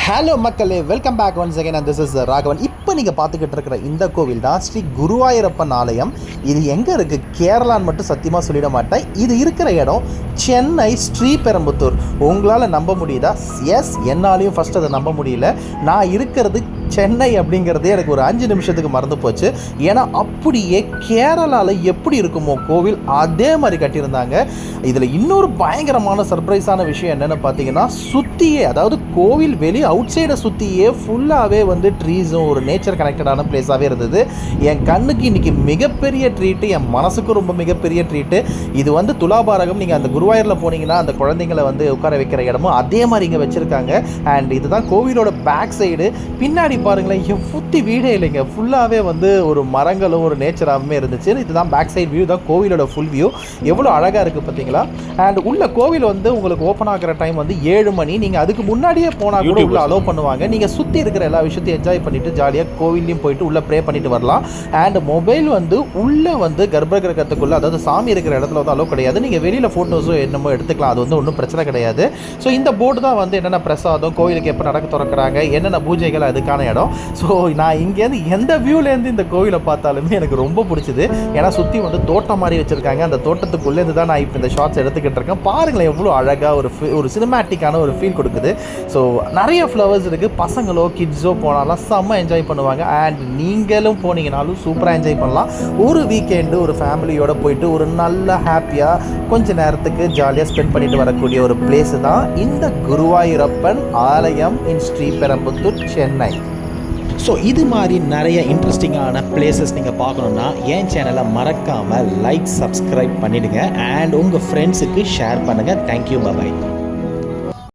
Hello மக்களே, welcome back once again and this is Raghavan. இப்போ நீங்கள் பார்த்துக்கிட்டு இருக்கிற இந்த கோவில் தான் ஸ்ரீ குருவாயூரப்பன் ஆலயம். இது எங்கே இருக்குது கேரளான்னு மட்டும் சத்தியமாக சொல்லிட மாட்டேன். இது இருக்கிற இடம் சென்னை ஸ்ரீபெரும்புத்தூர். உங்களால் நம்ப முடியுதா? எஸ், என்னாலையும் ஃபஸ்ட் அதை நம்ப முடியல. நான் இருக்கிறது சென்னை அப்படிங்கிறதே எனக்கு ஒரு 5 நிமிஷத்துக்கு மறந்து போச்சு. ஏன்னா அப்படியே கேரளாவில் எப்படி இருக்குமோ கோவில் அதே மாதிரி கட்டியிருந்தாங்க. இதில் இன்னொரு பயங்கரமான சர்ப்ரைஸான விஷயம் என்னென்னு பார்த்தீங்கன்னா, சுற்றியே அதாவது கோவில் வெளியே அவுட் சைடை சுற்றியே ஃபுல்லாகவே வந்து ட்ரீஸும் ஒரு நேச்சர் கனெக்டடான பிளேஸாகவே இருந்தது. என் கண்ணுக்கு இன்றைக்கி மிகப்பெரிய ட்ரீட்டு, என் மனசுக்கும் ரொம்ப மிகப்பெரிய ட்ரீட்டு. இது வந்து துலாபாரகம். நீங்கள் அந்த குருவாயூரில் போனீங்கன்னா அந்த குழந்தைங்களை வந்து உட்கார வைக்கிற இடமும் அதே மாதிரி இங்கே வச்சுருக்காங்க. அண்ட் இதுதான் கோவிலோட பேக் சைடு. பின்னாடி பாருங்களேன், எவ்வளோ வீடே இல்லைங்க, ஃபுல்லாகவே வந்து ஒரு மரங்களும் ஒரு நேச்சராகவே இருந்துச்சு. இதுதான் பேக் சைடு வியூ, தான் கோவிலோட ஃபுல் வியூ. எவ்வளோ அழகாக இருக்குது பார்த்தீங்களா? அண்ட் உள்ள கோவில் வந்து உங்களுக்கு ஓப்பன் ஆகிற டைம் வந்து 7 மணி. நீங்கள் அதுக்கு முன்னாடியே போனால் கூட உள்ள அலோவ் பண்ணுவாங்க. நீங்கள் சுற்றி இருக்கிற எல்லா விஷயத்தையும் என்ஜாய் பண்ணிவிட்டு ஜாலியாக கோவிலையும் போயிட்டு உள்ளே ப்ரே பண்ணிட்டு வரலாம். அண்ட் மொபைல் வந்து உள்ளே வந்து கர்ப்பகிரகத்துக்குள்ளே, அதாவது சாமி இருக்கிற இடத்துல வந்து அலோவ் கிடையாது. நீங்கள் வெளியில் ஃபோட்டோஸும் என்னமோ எடுத்துக்கலாம், அது வந்து ஒன்றும் பிரச்சனை கிடையாது. ஸோ இந்த போர்டு தான் வந்து என்னென்ன பிரசாதம், கோவிலுக்கு எப்போ நடக்க திறக்கிறாங்க, என்னென்ன பூஜைகள், அதுக்கான இடம். ஸோ நான் இங்கேருந்து எந்த வியூலேருந்து இந்த கோவிலை பார்த்தாலுமே எனக்கு ரொம்ப பிடிச்சிது. ஏன்னா சுற்றி வந்து தோட்டம் மாதிரி வச்சுருக்காங்க. அந்த தோட்டத்துக்குள்ளேருந்து தான் நான் இப்போ இந்த ஷார்ட்ஸ் எடுத்துக்கிட்டு இருக்கேன். பாருங்களேன் எவ்வளோ அழகாக ஒரு சினிமேட்டிக்கான ஒரு ஃபீல் கொடுக்குது. ஸோ நிறைய ஃப்ளவர்ஸ் இருக்குது. பசங்களோ கிட்ஸோ போனாலும் செம்ம என்ஜாய் பண்ணுவாங்க. அண்ட் நீங்களும் போனீங்கனாலும் சூப்பராக என்ஜாய் பண்ணலாம். ஒரு வீக்கெண்டு ஒரு ஃபேமிலியோடு போயிட்டு ஒரு நல்ல ஹாப்பியாக கொஞ்ச நேரத்துக்கு ஜாலியாக ஸ்பெண்ட் பண்ணிட்டு வரக்கூடிய ஒரு பிளேஸு தான் இந்த குருவாயூரப்பன் ஆலயம் இன் ஸ்ரீபெரும்புத்தூர், சென்னை. ஸோ இது மாதிரி நிறைய இன்ட்ரெஸ்டிங்கான பிளேசஸ் நீங்கள் பார்க்கணுன்னா என் சேனலை மறக்காமல் லைக், சப்ஸ்கிரைப் பண்ணிவிடுங்க. அண்ட் உங்கள் ஃப்ரெண்ட்ஸுக்கு ஷேர் பண்ணுங்கள். தேங்க்யூ, பாய்.